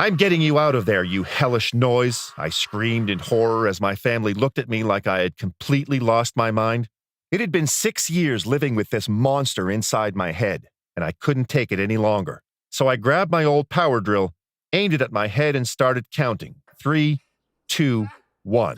I'm getting you out of there, you hellish noise, I screamed in horror as my family looked at me like I had completely lost my mind. It had been 6 years living with this monster inside my head, and I couldn't take it any longer. So I grabbed my old power drill, aimed it at my head, and started counting. 3, 2, 1.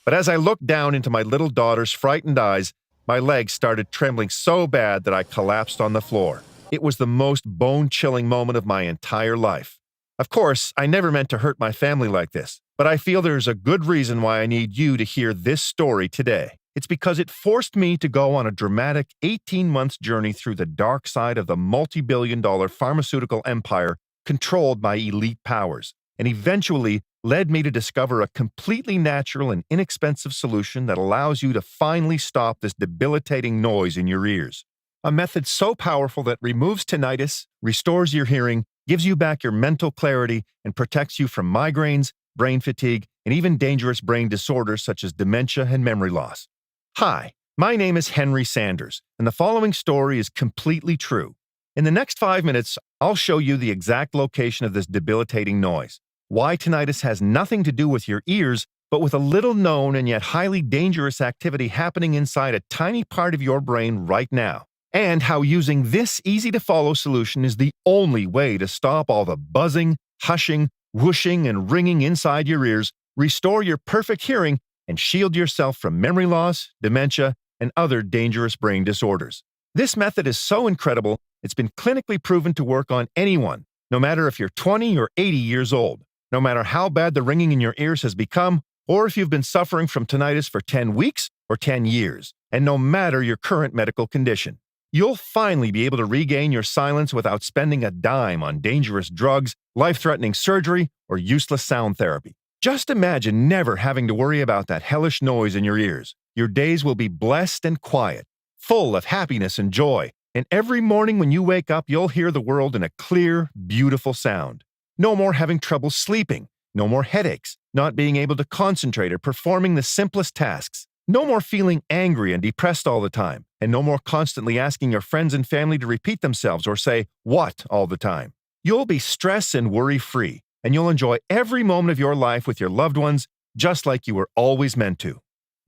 But as I looked down into my little daughter's frightened eyes, my legs started trembling so bad that I collapsed on the floor. It was the most bone-chilling moment of my entire life. Of course, I never meant to hurt my family like this, but I feel there's a good reason why I need you to hear this story today. It's because it forced me to go on a dramatic 18-month journey through the dark side of the multi-billion-dollar pharmaceutical empire controlled by elite powers, and eventually led me to discover a completely natural and inexpensive solution that allows you to finally stop this debilitating noise in your ears. A method so powerful that removes tinnitus, restores your hearing, gives you back your mental clarity, and protects you from migraines, brain fatigue, and even dangerous brain disorders such as dementia and memory loss. Hi, my name is Henry Sanders, and the following story is completely true. In the next 5 minutes, I'll show you the exact location of this debilitating noise, why tinnitus has nothing to do with your ears, but with a little-known and yet highly dangerous activity happening inside a tiny part of your brain right now, and how using this easy-to-follow solution is the only way to stop all the buzzing, hushing, whooshing, and ringing inside your ears, restore your perfect hearing, and shield yourself from memory loss, dementia, and other dangerous brain disorders. This method is so incredible, it's been clinically proven to work on anyone, no matter if you're 20 or 80 years old, no matter how bad the ringing in your ears has become, or if you've been suffering from tinnitus for 10 weeks or 10 years, and no matter your current medical condition. You'll finally be able to regain your silence without spending a dime on dangerous drugs, life-threatening surgery, or useless sound therapy. Just imagine never having to worry about that hellish noise in your ears. Your days will be blessed and quiet, full of happiness and joy, and every morning when you wake up, you'll hear the world in a clear, beautiful sound. No more having trouble sleeping, no more headaches, not being able to concentrate or performing the simplest tasks. No more feeling angry and depressed all the time, and no more constantly asking your friends and family to repeat themselves or say, "what?" all the time. You'll be stress and worry-free, and you'll enjoy every moment of your life with your loved ones, just like you were always meant to.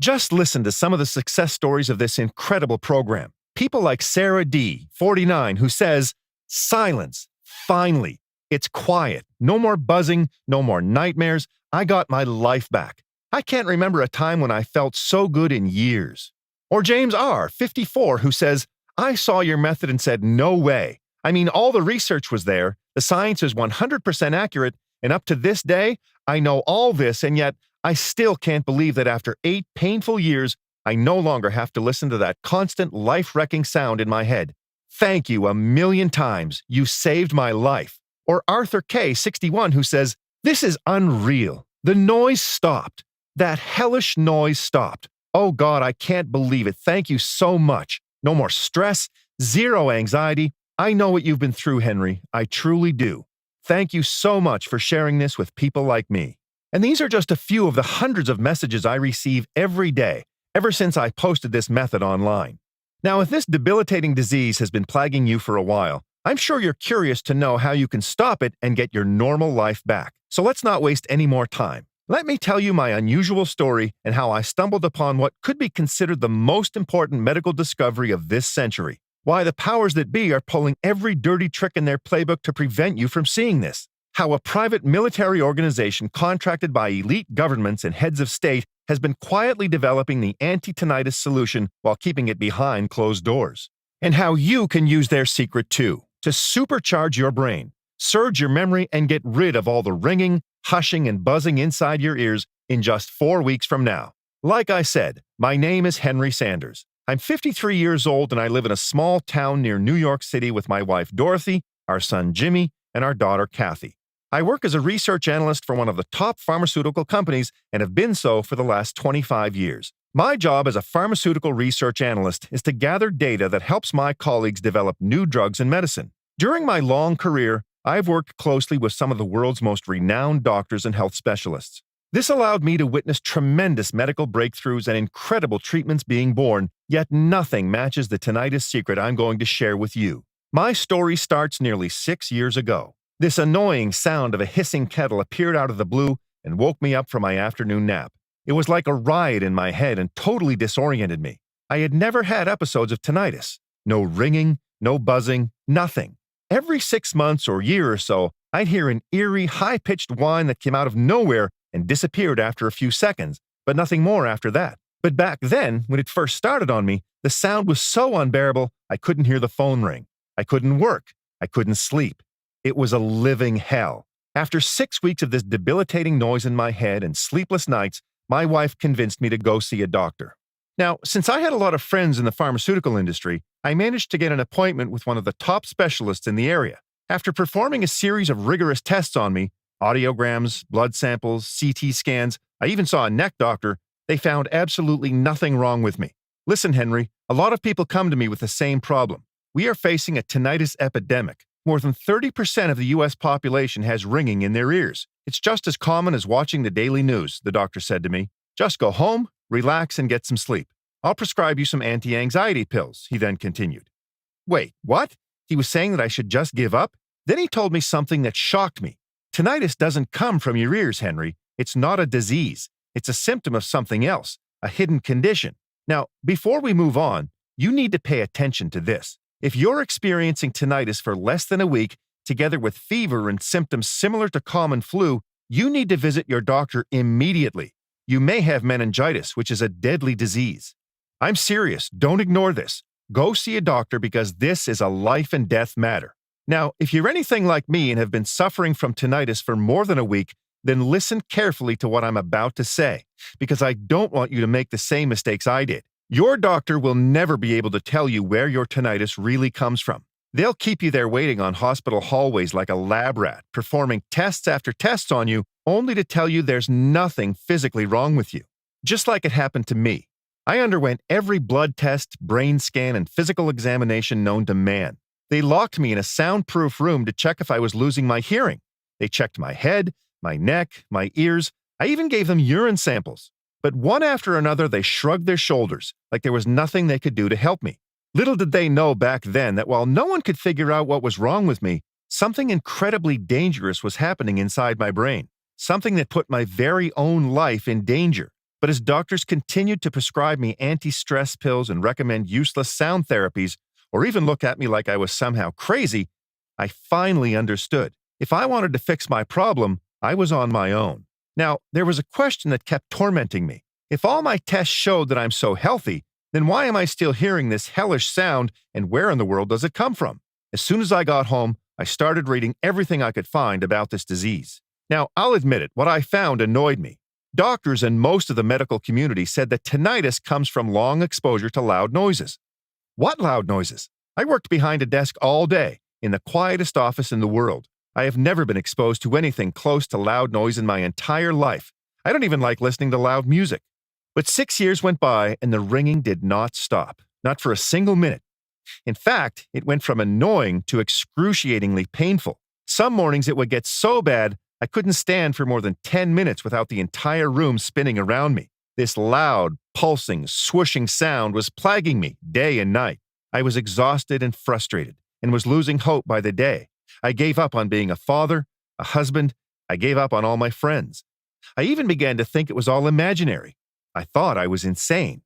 Just listen to some of the success stories of this incredible program. People like Sarah D., 49, who says, "Silence, finally. It's quiet. No more buzzing, no more nightmares. I got my life back. I can't remember a time when I felt so good in years." Or James R., 54, who says, "I saw your method and said, no way. I mean, all the research was there, the science is 100% accurate, and up to this day, I know all this, and yet I still can't believe that after 8 painful years, I no longer have to listen to that constant life-wrecking sound in my head. Thank you a million times. You saved my life." Or Arthur K., 61, who says, "This is unreal. The noise stopped. That hellish noise stopped. Oh God, I can't believe it. Thank you so much. No more stress, zero anxiety. I know what you've been through, Henry. I truly do. Thank you so much for sharing this with people like me." And these are just a few of the hundreds of messages I receive every day, ever since I posted this method online. Now, if this debilitating disease has been plaguing you for a while, I'm sure you're curious to know how you can stop it and get your normal life back. So let's not waste any more time. Let me tell you my unusual story and how I stumbled upon what could be considered the most important medical discovery of this century. Why the powers that be are pulling every dirty trick in their playbook to prevent you from seeing this. How a private military organization contracted by elite governments and heads of state has been quietly developing the anti-tinnitus solution while keeping it behind closed doors. And how you can use their secret too, to supercharge your brain, surge your memory, and get rid of all the ringing, hushing, and buzzing inside your ears in just 4 weeks from now. Like I said, my name is Henry Sanders. I'm 53 years old and I live in a small town near New York City with my wife Dorothy, our son Jimmy, and our daughter Kathy. I work as a research analyst for one of the top pharmaceutical companies and have been so for the last 25 years. My job as a pharmaceutical research analyst is to gather data that helps my colleagues develop new drugs and medicine. During my long career, I've worked closely with some of the world's most renowned doctors and health specialists. This allowed me to witness tremendous medical breakthroughs and incredible treatments being born, yet nothing matches the tinnitus secret I'm going to share with you. My story starts nearly 6 years ago. This annoying sound of a hissing kettle appeared out of the blue and woke me up from my afternoon nap. It was like a riot in my head and totally disoriented me. I had never had episodes of tinnitus. No ringing, no buzzing, nothing. Every 6 months or year or so, I'd hear an eerie, high-pitched whine that came out of nowhere and disappeared after a few seconds, but nothing more after that. But back then, when it first started on me, the sound was so unbearable, I couldn't hear the phone ring. I couldn't work. I couldn't sleep. It was a living hell. After 6 weeks of this debilitating noise in my head and sleepless nights, my wife convinced me to go see a doctor. Now, since I had a lot of friends in the pharmaceutical industry, I managed to get an appointment with one of the top specialists in the area. After performing a series of rigorous tests on me, audiograms, blood samples, CT scans, I even saw a neck doctor, they found absolutely nothing wrong with me. Listen, Henry, a lot of people come to me with the same problem. We are facing a tinnitus epidemic. More than 30% of the U.S. population has ringing in their ears. It's just as common as watching the daily news, the doctor said to me. Just go home, relax, and get some sleep. I'll prescribe you some anti-anxiety pills, he then continued. Wait, what? He was saying that I should just give up? Then he told me something that shocked me. Tinnitus doesn't come from your ears, Henry. It's not a disease. It's a symptom of something else, a hidden condition. Now, before we move on, you need to pay attention to this. If you're experiencing tinnitus for less than a week, together with fever and symptoms similar to common flu, you need to visit your doctor immediately. You may have meningitis, which is a deadly disease. I'm serious. Don't ignore this. Go see a doctor because this is a life and death matter. Now, if you're anything like me and have been suffering from tinnitus for more than a week, then listen carefully to what I'm about to say, because I don't want you to make the same mistakes I did. Your doctor will never be able to tell you where your tinnitus really comes from. They'll keep you there waiting on hospital hallways like a lab rat, performing tests after tests on you, only to tell you there's nothing physically wrong with you. Just like it happened to me. I underwent every blood test, brain scan, and physical examination known to man. They locked me in a soundproof room to check if I was losing my hearing. They checked my head, my neck, my ears. I even gave them urine samples. But one after another, they shrugged their shoulders, like there was nothing they could do to help me. Little did they know back then that while no one could figure out what was wrong with me, something incredibly dangerous was happening inside my brain, something that put my very own life in danger. But as doctors continued to prescribe me anti-stress pills and recommend useless sound therapies, or even look at me like I was somehow crazy, I finally understood. If I wanted to fix my problem, I was on my own. Now, there was a question that kept tormenting me. If all my tests showed that I'm so healthy, then why am I still hearing this hellish sound, and where in the world does it come from? As soon as I got home, I started reading everything I could find about this disease. Now, I'll admit it, what I found annoyed me. Doctors and most of the medical community said that tinnitus comes from long exposure to loud noises. What loud noises? I worked behind a desk all day, in the quietest office in the world. I have never been exposed to anything close to loud noise in my entire life. I don't even like listening to loud music. But 6 years went by and the ringing did not stop, not for a single minute. In fact, it went from annoying to excruciatingly painful. Some mornings it would get so bad, I couldn't stand for more than 10 minutes without the entire room spinning around me. This loud, pulsing, swooshing sound was plaguing me day and night. I was exhausted and frustrated and was losing hope by the day. I gave up on being a father, a husband. I gave up on all my friends. I even began to think it was all imaginary. I thought I was insane.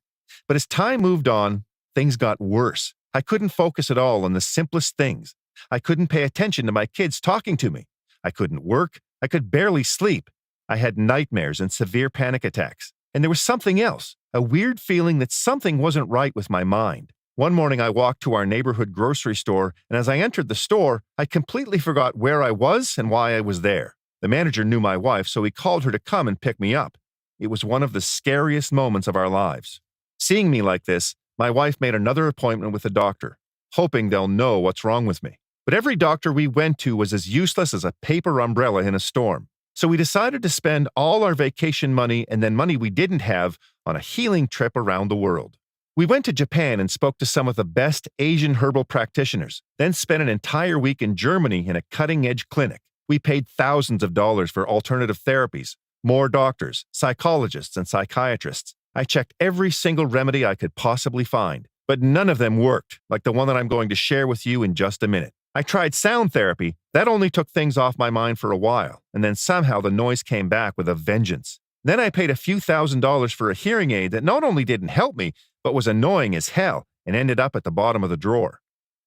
But as time moved on, things got worse. I couldn't focus at all on the simplest things. I couldn't pay attention to my kids talking to me. I couldn't work. I could barely sleep. I had nightmares and severe panic attacks. And there was something else, a weird feeling that something wasn't right with my mind. One morning I walked to our neighborhood grocery store, and as I entered the store, I completely forgot where I was and why I was there. The manager knew my wife, so he called her to come and pick me up. It was one of the scariest moments of our lives. Seeing me like this, my wife made another appointment with a doctor, hoping they'll know what's wrong with me. But every doctor we went to was as useless as a paper umbrella in a storm. So we decided to spend all our vacation money and then money we didn't have on a healing trip around the world. We went to Japan and spoke to some of the best Asian herbal practitioners, then spent an entire week in Germany in a cutting-edge clinic. We paid thousands of dollars for alternative therapies, more doctors, psychologists, and psychiatrists. I checked every single remedy I could possibly find, but none of them worked, like the one that I'm going to share with you in just a minute. I tried sound therapy, That only took things off my mind for a while, and then somehow the noise came back with a vengeance. Then I paid a few $1,000s for a hearing aid that not only didn't help me, but was annoying as hell and ended up at the bottom of the drawer.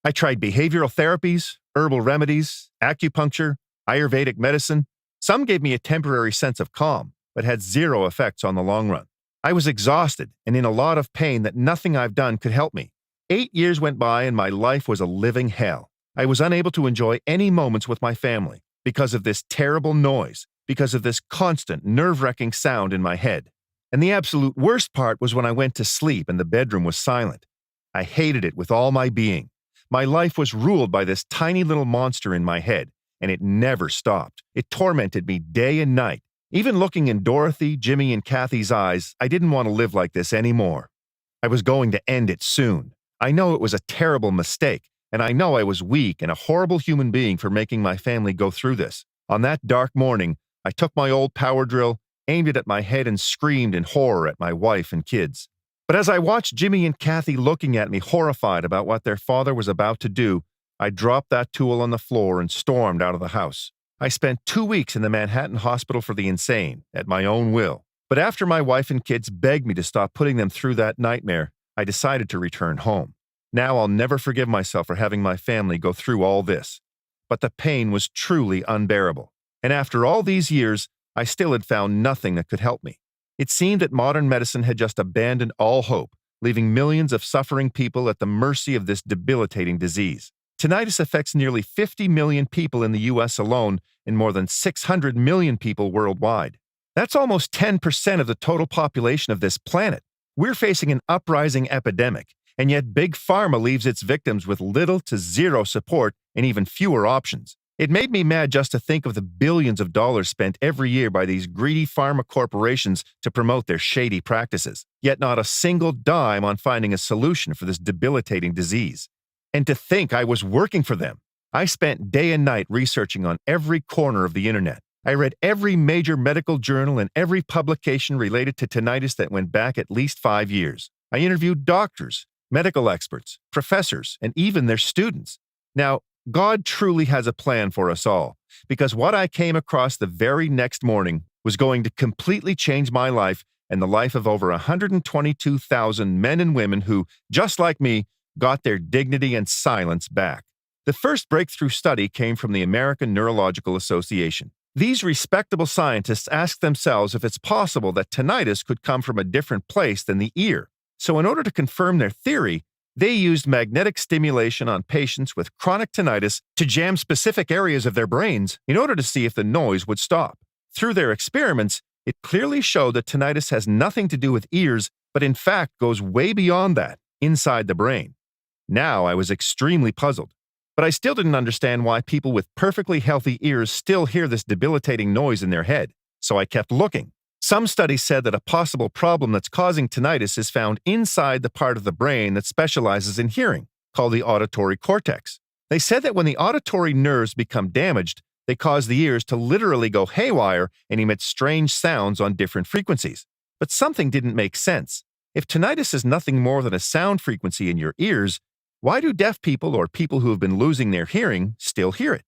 I tried behavioral therapies, herbal remedies, acupuncture, Ayurvedic medicine. Some gave me a temporary sense of calm, but had zero effects on the long run. I was exhausted and in a lot of pain that nothing I've done could help me. 8 years went by and my life was a living hell. I was unable to enjoy any moments with my family because of this terrible noise, because of this constant, nerve-wracking sound in my head. And the absolute worst part was when I went to sleep and the bedroom was silent. I hated it with all my being. My life was ruled by this tiny little monster in my head, and it never stopped. It tormented me day and night. Even looking in Dorothy, Jimmy, and Kathy's eyes, I didn't want to live like this anymore. I was going to end it soon. I know it was a terrible mistake, and I know I was weak and a horrible human being for making my family go through this. On that dark morning, I took my old power drill, aimed it at my head, and screamed in horror at my wife and kids. But as I watched Jimmy and Kathy looking at me horrified about what their father was about to do, I dropped that tool on the floor and stormed out of the house. I spent 2 weeks in the Manhattan Hospital for the Insane, at my own will. But after my wife and kids begged me to stop putting them through that nightmare, I decided to return home. Now I'll never forgive myself for having my family go through all this. But the pain was truly unbearable. And after all these years, I still had found nothing that could help me. It seemed that modern medicine had just abandoned all hope, leaving millions of suffering people at the mercy of this debilitating disease. Tinnitus affects nearly 50 million people in the U.S. alone and more than 600 million people worldwide. That's almost 10% of the total population of this planet. We're facing an uprising epidemic, and yet Big Pharma leaves its victims with little to zero support and even fewer options. It made me mad just to think of the billions of dollars spent every year by these greedy pharma corporations to promote their shady practices, yet not a single dime on finding a solution for this debilitating disease. And to think I was working for them. I spent day and night researching on every corner of the internet. I read every major medical journal and every publication related to tinnitus that went back at least 5 years. I interviewed doctors, medical experts, professors, and even their students. Now, God truly has a plan for us all, because what I came across the very next morning was going to completely change my life and the life of over 122,000 men and women who, just like me, got their dignity and silence back. The first breakthrough study came from the American Neurological Association. These respectable scientists asked themselves if it's possible that tinnitus could come from a different place than the ear. So in order to confirm their theory, they used magnetic stimulation on patients with chronic tinnitus to jam specific areas of their brains in order to see if the noise would stop. Through their experiments, it clearly showed that tinnitus has nothing to do with ears, but in fact goes way beyond that, inside the brain. Now I was extremely puzzled, but I still didn't understand why people with perfectly healthy ears still hear this debilitating noise in their head, so I kept looking. Some studies said that a possible problem that's causing tinnitus is found inside the part of the brain that specializes in hearing, called the auditory cortex. They said that when the auditory nerves become damaged, they cause the ears to literally go haywire and emit strange sounds on different frequencies. But something didn't make sense. If tinnitus is nothing more than a sound frequency in your ears, why do deaf people or people who have been losing their hearing still hear it?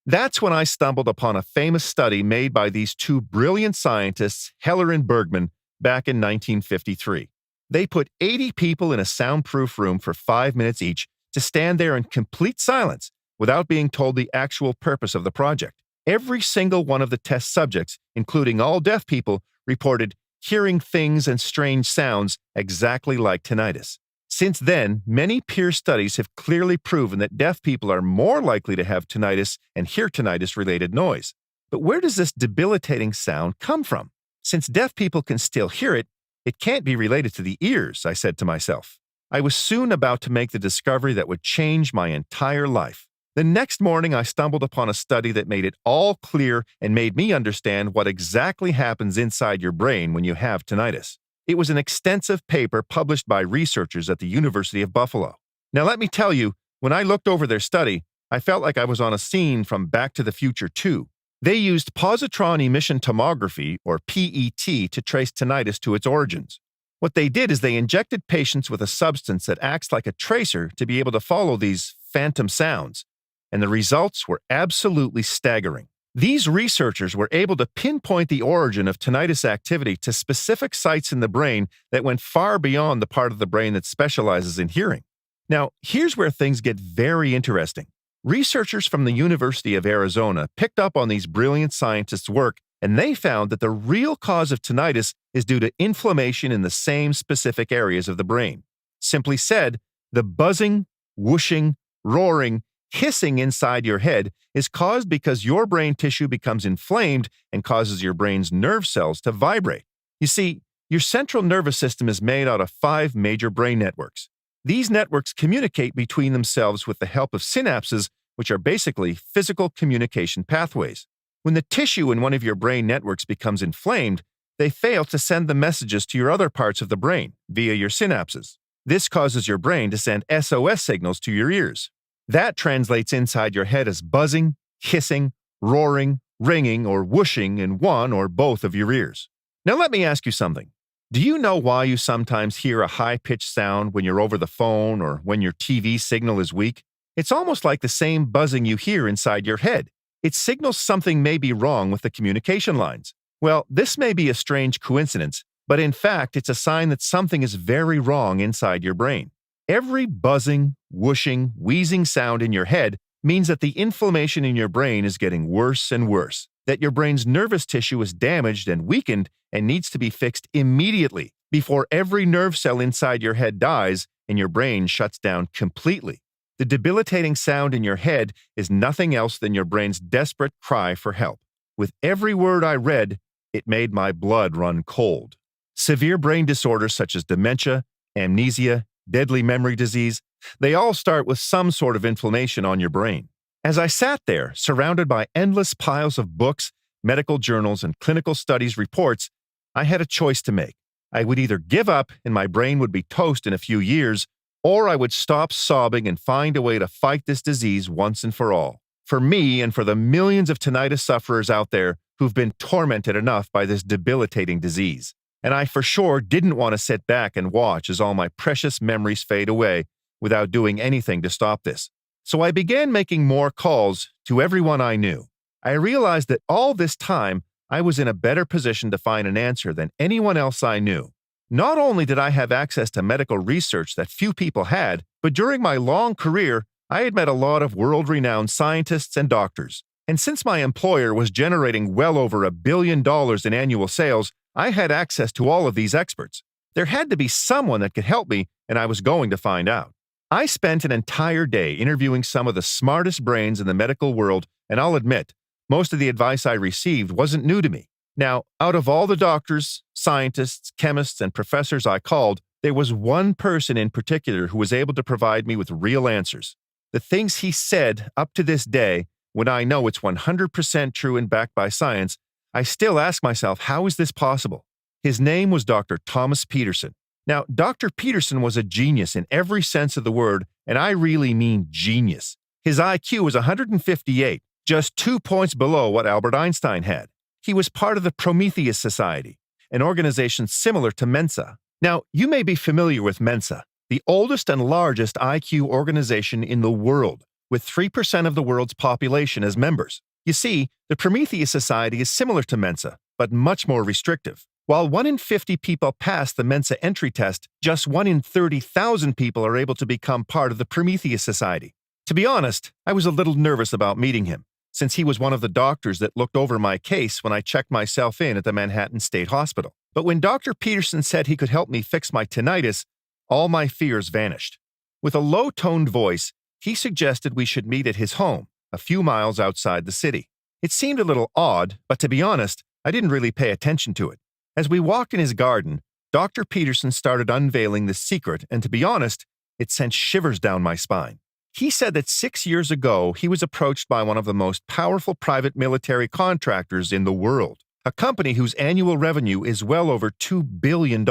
That's when I stumbled upon a famous study made by these two brilliant scientists, Heller and Bergman, back in 1953. They put 80 people in a soundproof room for 5 minutes each to stand there in complete silence without being told the actual purpose of the project. Every single one of the test subjects, including all deaf people, reported hearing things and strange sounds exactly like tinnitus. Since then, many peer studies have clearly proven that deaf people are more likely to have tinnitus and hear tinnitus-related noise. But where does this debilitating sound come from? Since deaf people can still hear it, it can't be related to the ears, I said to myself. I was soon about to make the discovery that would change my entire life. The next morning, I stumbled upon a study that made it all clear and made me understand what exactly happens inside your brain when you have tinnitus. It was an extensive paper published by researchers at the University of Buffalo. Now, let me tell you, when I looked over their study, I felt like I was on a scene from Back to the Future 2. They used positron emission tomography, or PET, to trace tinnitus to its origins. What they did is they injected patients with a substance that acts like a tracer to be able to follow these phantom sounds. and the results were absolutely staggering. These researchers were able to pinpoint the origin of tinnitus activity to specific sites in the brain that went far beyond the part of the brain that specializes in hearing. Now, here's where things get very interesting. Researchers from the University of Arizona picked up on these brilliant scientists' work, and they found that the real cause of tinnitus is due to inflammation in the same specific areas of the brain. Simply said, the buzzing, whooshing, roaring, hissing inside your head is caused because your brain tissue becomes inflamed and causes your brain's nerve cells to vibrate. You see, your central nervous system is made out of 5 major brain networks. These networks communicate between themselves with the help of synapses, which are basically physical communication pathways. When the tissue in one of your brain networks becomes inflamed, they fail to send the messages to your other parts of the brain via your synapses. This causes your brain to send SOS signals to your ears. That translates inside your head as buzzing, hissing, roaring, ringing, or whooshing in one or both of your ears. Now let me ask you something. Do you know why you sometimes hear a high-pitched sound when you're over the phone or when your TV signal is weak? It's almost like the same buzzing you hear inside your head. It signals something may be wrong with the communication lines. Well, this may be a strange coincidence, but in fact, it's a sign that something is very wrong inside your brain. Every buzzing, whooshing, wheezing sound in your head means that the inflammation in your brain is getting worse and worse, that your brain's nervous tissue is damaged and weakened and needs to be fixed immediately before every nerve cell inside your head dies and your brain shuts down completely. The debilitating sound in your head is nothing else than your brain's desperate cry for help. With every word I read, it made my blood run cold. Severe brain disorders such as dementia, amnesia, deadly memory disease, they all start with some sort of inflammation on your brain. As I sat there, surrounded by endless piles of books, medical journals, and clinical studies reports, I had a choice to make. I would either give up and my brain would be toast in a few years, or I would stop sobbing and find a way to fight this disease once and for all. For me and for the millions of tinnitus sufferers out there who've been tormented enough by this debilitating disease. And I for sure didn't want to sit back and watch as all my precious memories fade away without doing anything to stop this. So I began making more calls to everyone I knew. I realized that all this time, I was in a better position to find an answer than anyone else I knew. Not only did I have access to medical research that few people had, but during my long career, I had met a lot of world-renowned scientists and doctors. And since my employer was generating well over $1 billion in annual sales, I had access to all of these experts. There had to be someone that could help me, and I was going to find out. I spent an entire day interviewing some of the smartest brains in the medical world, and I'll admit, most of the advice I received wasn't new to me. Now, out of all the doctors, scientists, chemists, and professors I called, there was one person in particular who was able to provide me with real answers. The things he said up to this day, when I know it's 100% true and backed by science, I still ask myself, how is this possible? His name was Dr. Thomas Peterson. Now, Dr. Peterson was a genius in every sense of the word, and I really mean genius. His IQ was 158, just 2 points below what Albert Einstein had. He was part of the Prometheus Society, an organization similar to Mensa. Now, you may be familiar with Mensa, the oldest and largest IQ organization in the world, with 3% of the world's population as members. You see, the Prometheus Society is similar to Mensa, but much more restrictive. While 1 in 50 people pass the Mensa entry test, just 1 in 30,000 people are able to become part of the Prometheus Society. To be honest, I was a little nervous about meeting him, since he was one of the doctors that looked over my case when I checked myself in at the Manhattan State Hospital. But when Dr. Peterson said he could help me fix my tinnitus, all my fears vanished. With a low-toned voice, he suggested we should meet at his home, a few miles outside the city. It seemed a little odd, but to be honest, I didn't really pay attention to it. As we walked in his garden, Dr. Peterson started unveiling the secret, and to be honest, it sent shivers down my spine. He said that 6 years ago, he was approached by one of the most powerful private military contractors in the world, a company whose annual revenue is well over $2 billion.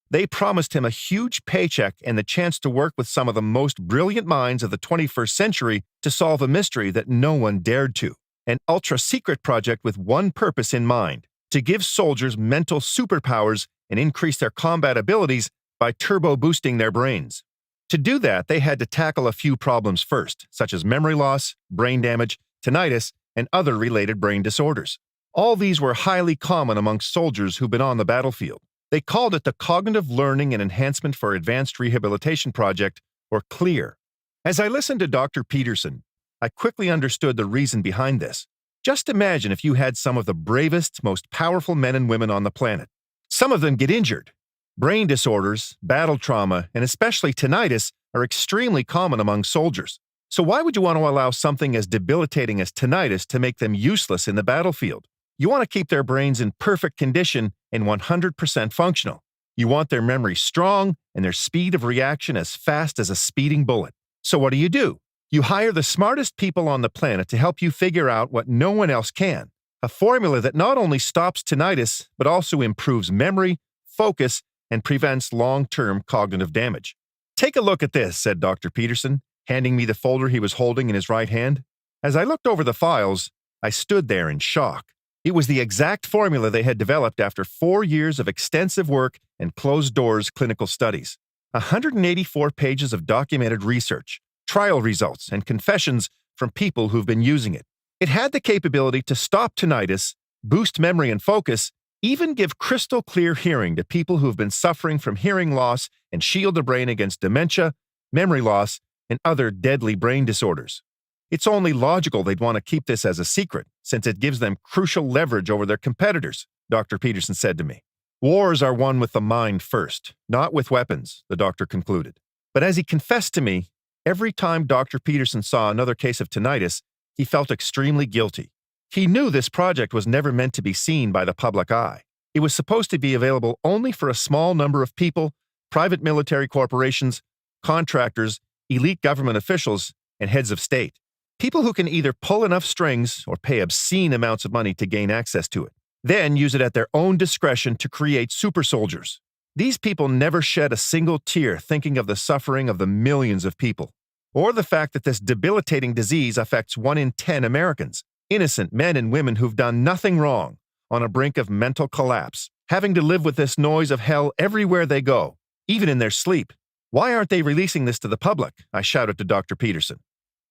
They promised him a huge paycheck and the chance to work with some of the most brilliant minds of the 21st century to solve a mystery that no one dared to. An ultra-secret project with one purpose in mind: to give soldiers mental superpowers and increase their combat abilities by turbo-boosting their brains. To do that, they had to tackle a few problems first, such as memory loss, brain damage, tinnitus, and other related brain disorders. All these were highly common among soldiers who've been on the battlefield. They called it the Cognitive Learning and Enhancement for Advanced Rehabilitation Project, or CLEAR. As I listened to Dr. Peterson, I quickly understood the reason behind this. Just imagine if you had some of the bravest, most powerful men and women on the planet. Some of them get injured. Brain disorders, battle trauma, and especially tinnitus are extremely common among soldiers. So why would you want to allow something as debilitating as tinnitus to make them useless in the battlefield? You want to keep their brains in perfect condition and 100% functional. You want their memory strong and their speed of reaction as fast as a speeding bullet. So what do? You hire the smartest people on the planet to help you figure out what no one else can. A formula that not only stops tinnitus, but also improves memory, focus, and prevents long-term cognitive damage. Take a look at this, said Dr. Peterson, handing me the folder he was holding in his right hand. As I looked over the files, I stood there in shock. It was the exact formula they had developed after 4 years of extensive work and closed-doors clinical studies. 184 pages of documented research, trial results, and confessions from people who've been using it. It had the capability to stop tinnitus, boost memory and focus, even give crystal clear hearing to people who've been suffering from hearing loss and shield the brain against dementia, memory loss, and other deadly brain disorders. It's only logical they'd want to keep this as a secret, since it gives them crucial leverage over their competitors, Dr. Peterson said to me. Wars are won with the mind first, not with weapons, the doctor concluded. But as he confessed to me, every time Dr. Peterson saw another case of tinnitus, he felt extremely guilty. He knew this project was never meant to be seen by the public eye. It was supposed to be available only for a small number of people, private military corporations, contractors, elite government officials, and heads of state. People who can either pull enough strings or pay obscene amounts of money to gain access to it, then use it at their own discretion to create super soldiers. These people never shed a single tear thinking of the suffering of the millions of people, or the fact that this debilitating disease affects 1 in 10 Americans, innocent men and women who've done nothing wrong, on a brink of mental collapse, having to live with this noise of hell everywhere they go, even in their sleep. Why aren't they releasing this to the public? I shouted to Dr. Peterson.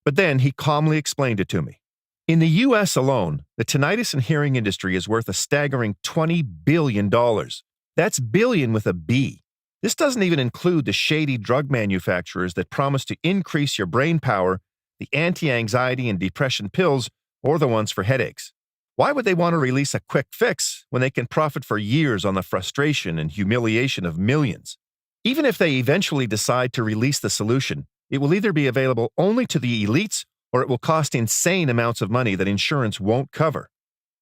But then he calmly explained it to me. In the U.S. alone, the tinnitus and hearing industry is worth a staggering $20 billion. That's billion with a B. This doesn't even include the shady drug manufacturers that promise to increase your brain power, the anti-anxiety and depression pills, or the ones for headaches. Why would they want to release a quick fix when they can profit for years on the frustration and humiliation of millions? Even if they eventually decide to release the solution, it will either be available only to the elites or it will cost insane amounts of money that insurance won't cover.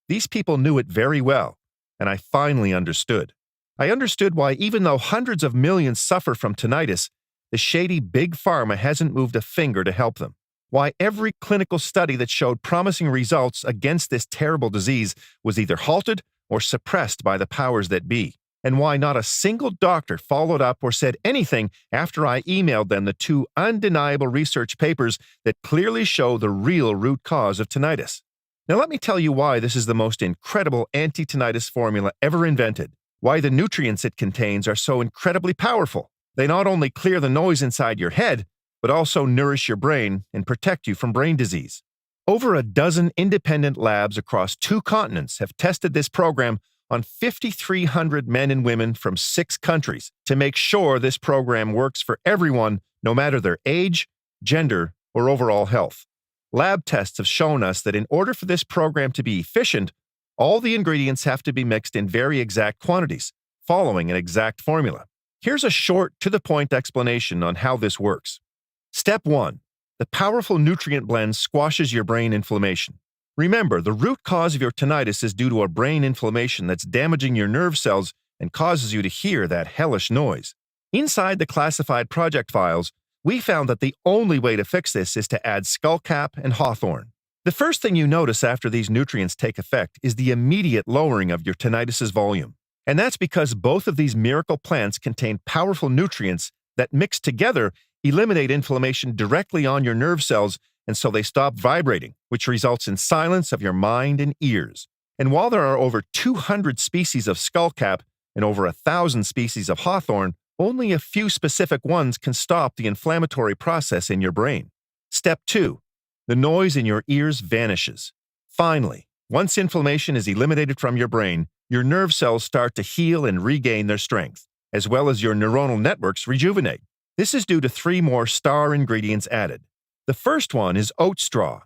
These people knew it very well, and I finally understood. I understood why, even though hundreds of millions suffer from tinnitus, the shady big pharma hasn't moved a finger to help them. Why every clinical study that showed promising results against this terrible disease was either halted or suppressed by the powers that be. And why not a single doctor followed up or said anything after I emailed them the 2 undeniable research papers that clearly show the real root cause of tinnitus. Now let me tell you why this is the most incredible anti-tinnitus formula ever invented, why the nutrients it contains are so incredibly powerful. They not only clear the noise inside your head, but also nourish your brain and protect you from brain disease. Over a dozen independent labs across 2 continents have tested this program on 5,300 men and women from 6 countries to make sure this program works for everyone, no matter their age, gender, or overall health. Lab tests have shown us that in order for this program to be efficient, all the ingredients have to be mixed in very exact quantities, following an exact formula. Here's a short, to-the-point explanation on how this works. Step 1. The powerful nutrient blend squashes your brain inflammation. Remember, the root cause of your tinnitus is due to a brain inflammation that's damaging your nerve cells and causes you to hear that hellish noise. Inside the classified project files, we found that the only way to fix this is to add skullcap and hawthorn. The first thing you notice after these nutrients take effect is the immediate lowering of your tinnitus's volume. And that's because both of these miracle plants contain powerful nutrients that, mixed together, eliminate inflammation directly on your nerve cells, and so they stop vibrating, which results in silence of your mind and ears. And while there are over 200 species of skullcap and over 1,000 species of hawthorn, Only a few specific ones can stop the inflammatory process in your brain. Step 2. The noise in your ears vanishes. Finally, once inflammation is eliminated from your brain, your nerve cells start to heal and regain their strength, as well as your neuronal networks rejuvenate. This is due to 3 more star ingredients added. The first one is oat straw.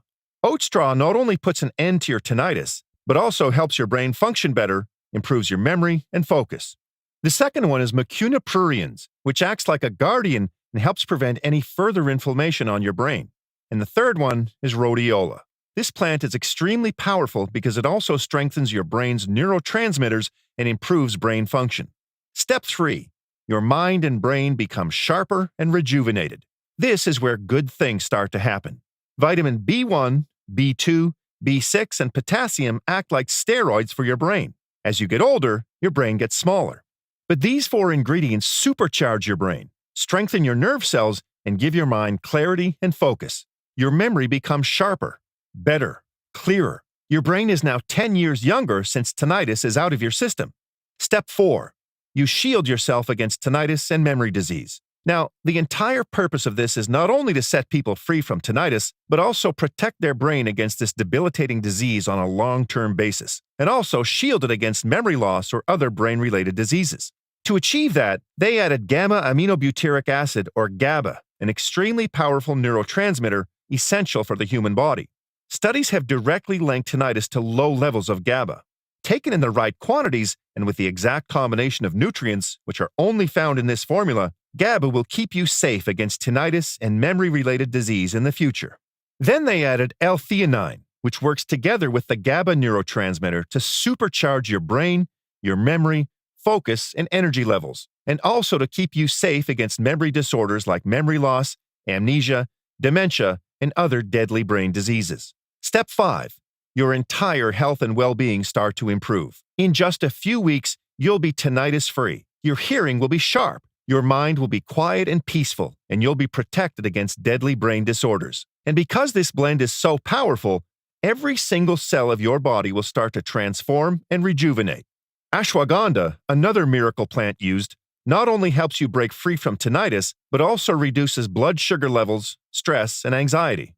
Oat straw not only puts an end to your tinnitus, but also helps your brain function better, improves your memory and focus. The second one is mucuna pruriens, which acts like a guardian and helps prevent any further inflammation on your brain. And the third one is rhodiola. This plant is extremely powerful because it also strengthens your brain's neurotransmitters and improves brain function. Step 3. Your mind and brain become sharper and rejuvenated. This is where good things start to happen. Vitamin B1, B2, B6, and potassium act like steroids for your brain. As you get older, your brain gets smaller. But these 4 ingredients supercharge your brain, strengthen your nerve cells, and give your mind clarity and focus. Your memory becomes sharper, better, clearer. Your brain is now 10 years younger since tinnitus is out of your system. Step 4. You shield yourself against tinnitus and memory disease. Now, the entire purpose of this is not only to set people free from tinnitus, but also protect their brain against this debilitating disease on a long-term basis, and also shield it against memory loss or other brain-related diseases. To achieve that, they added gamma-aminobutyric acid, or GABA, an extremely powerful neurotransmitter essential for the human body. Studies have directly linked tinnitus to low levels of GABA. Taken in the right quantities and with the exact combination of nutrients, which are only found in this formula, GABA will keep you safe against tinnitus and memory-related disease in the future. Then they added L-theanine, which works together with the GABA neurotransmitter to supercharge your brain, your memory, focus, and energy levels, and also to keep you safe against memory disorders like memory loss, amnesia, dementia, and other deadly brain diseases. Step 5. Your entire health and well-being start to improve. In just a few weeks, you'll be tinnitus-free. Your hearing will be sharp. Your mind will be quiet and peaceful, and you'll be protected against deadly brain disorders. And because this blend is so powerful, every single cell of your body will start to transform and rejuvenate. Ashwagandha, another miracle plant used, not only helps you break free from tinnitus, but also reduces blood sugar levels, stress, and anxiety.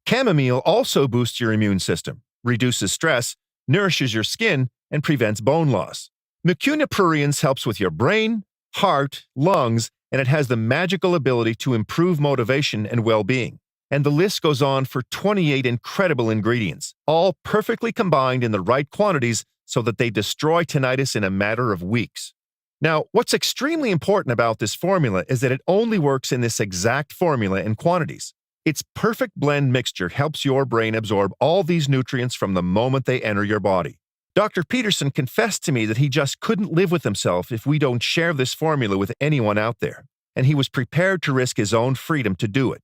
Chamomile also boosts your immune system, reduces stress, nourishes your skin, and prevents bone loss. Mucuna pruriens helps with your brain, heart, lungs, and it has the magical ability to improve motivation and well-being. And the list goes on for 28 incredible ingredients, all perfectly combined in the right quantities so that they destroy tinnitus in a matter of weeks. Now, what's extremely important about this formula is that it only works in this exact formula and quantities. Its perfect blend mixture helps your brain absorb all these nutrients from the moment they enter your body. Dr. Peterson confessed to me that he just couldn't live with himself if we don't share this formula with anyone out there, and he was prepared to risk his own freedom to do it.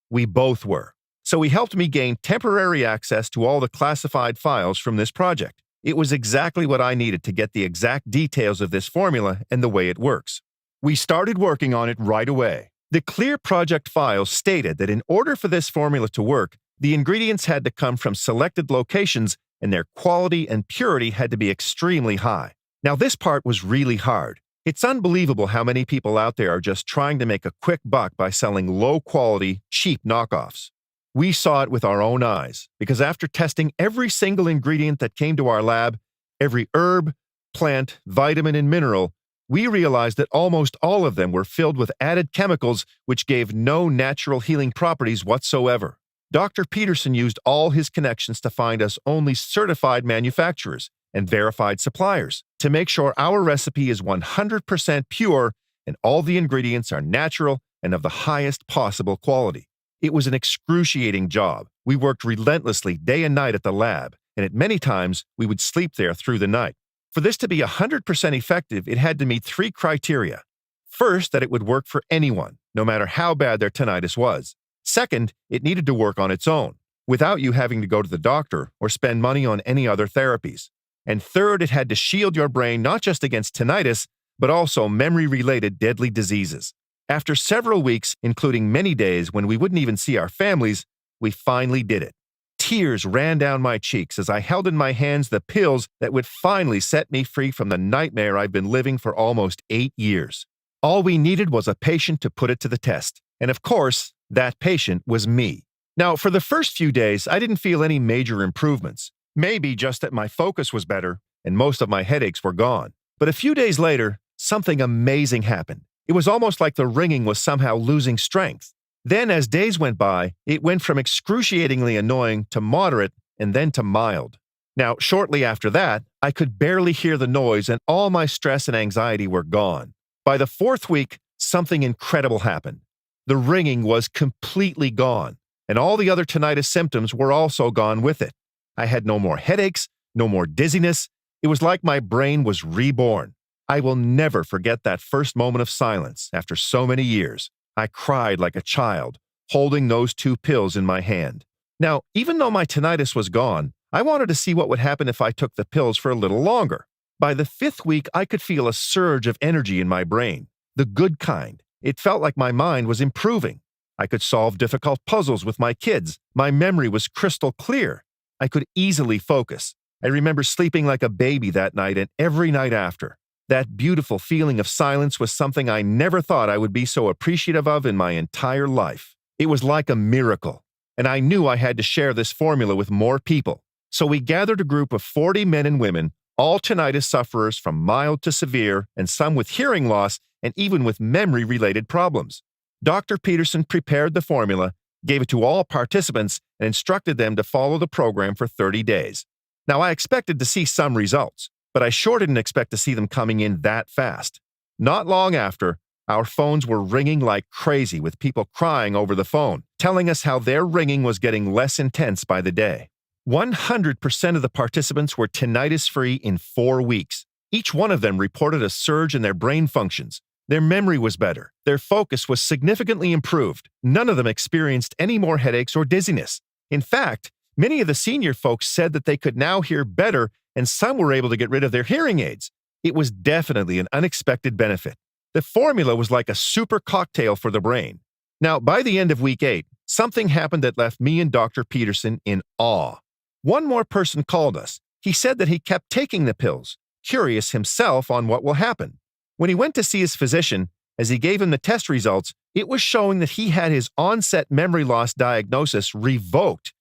We both were. So he helped me gain temporary access to all the classified files from this project. It was exactly what I needed to get the exact details of this formula and the way it works. We started working on it right away. The clear project files stated that in order for this formula to work, the ingredients had to come from selected locations and their quality and purity had to be extremely high. Now, this part was really hard. It's unbelievable how many people out there are just trying to make a quick buck by selling low-quality, cheap knockoffs. We saw it with our own eyes, because after testing every single ingredient that came to our lab, every herb, plant, vitamin, and mineral, we realized that almost all of them were filled with added chemicals which gave no natural healing properties whatsoever. Dr. Peterson used all his connections to find us only certified manufacturers and verified suppliers to make sure our recipe is 100% pure and all the ingredients are natural and of the highest possible quality. It was an excruciating job. We worked relentlessly day and night at the lab, and at many times we would sleep there through the night. For this to be 100% effective, it had to meet 3 criteria. First, that it would work for anyone, no matter how bad their tinnitus was. Second, it needed to work on its own, without you having to go to the doctor or spend money on any other therapies. And third, it had to shield your brain not just against tinnitus, but also memory-related deadly diseases. After several weeks, including many days when we wouldn't even see our families, we finally did it. Tears ran down my cheeks as I held in my hands the pills that would finally set me free from the nightmare I've been living for almost 8 years. All we needed was a patient to put it to the test. And of course, that patient was me. Now, for the first few days, I didn't feel any major improvements. Maybe just that my focus was better and most of my headaches were gone. But a few days later, something amazing happened. It was almost like the ringing was somehow losing strength. Then, as days went by, it went from excruciatingly annoying to moderate and then to mild. Now, shortly after that, I could barely hear the noise and all my stress and anxiety were gone. By the fourth week, something incredible happened. The ringing was completely gone, and all the other tinnitus symptoms were also gone with it. I had no more headaches, no more dizziness. It was like my brain was reborn. I will never forget that first moment of silence after so many years. I cried like a child, holding those 2 pills in my hand. Now, even though my tinnitus was gone, I wanted to see what would happen if I took the pills for a little longer. By the 5th week, I could feel a surge of energy in my brain, the good kind. It felt like my mind was improving. I could solve difficult puzzles with my kids. My memory was crystal clear. I could easily focus. I remember sleeping like a baby that night and every night after. That beautiful feeling of silence was something I never thought I would be so appreciative of in my entire life. It was like a miracle, and I knew I had to share this formula with more people. So we gathered a group of 40 men and women, all tinnitus sufferers from mild to severe, and some with hearing loss and even with memory-related problems. Dr. Peterson prepared the formula, gave it to all participants, and instructed them to follow the program for 30 days. Now, I expected to see some results, but I sure didn't expect to see them coming in that fast. Not long after, our phones were ringing like crazy with people crying over the phone, telling us how their ringing was getting less intense by the day. 100% of the participants were tinnitus-free in 4 weeks. Each one of them reported a surge in their brain functions. Their memory was better. Their focus was significantly improved. None of them experienced any more headaches or dizziness. In fact, many of the senior folks said that they could now hear better, and some were able to get rid of their hearing aids. It was definitely an unexpected benefit. The formula was like a super cocktail for the brain. Now, by the end of week 8, something happened that left me and Dr. Peterson in awe. One more person called us. He said that he kept taking the pills, curious himself on what will happen. When he went to see his physician, as he gave him the test results, it was showing that he had his onset memory loss diagnosis revoked.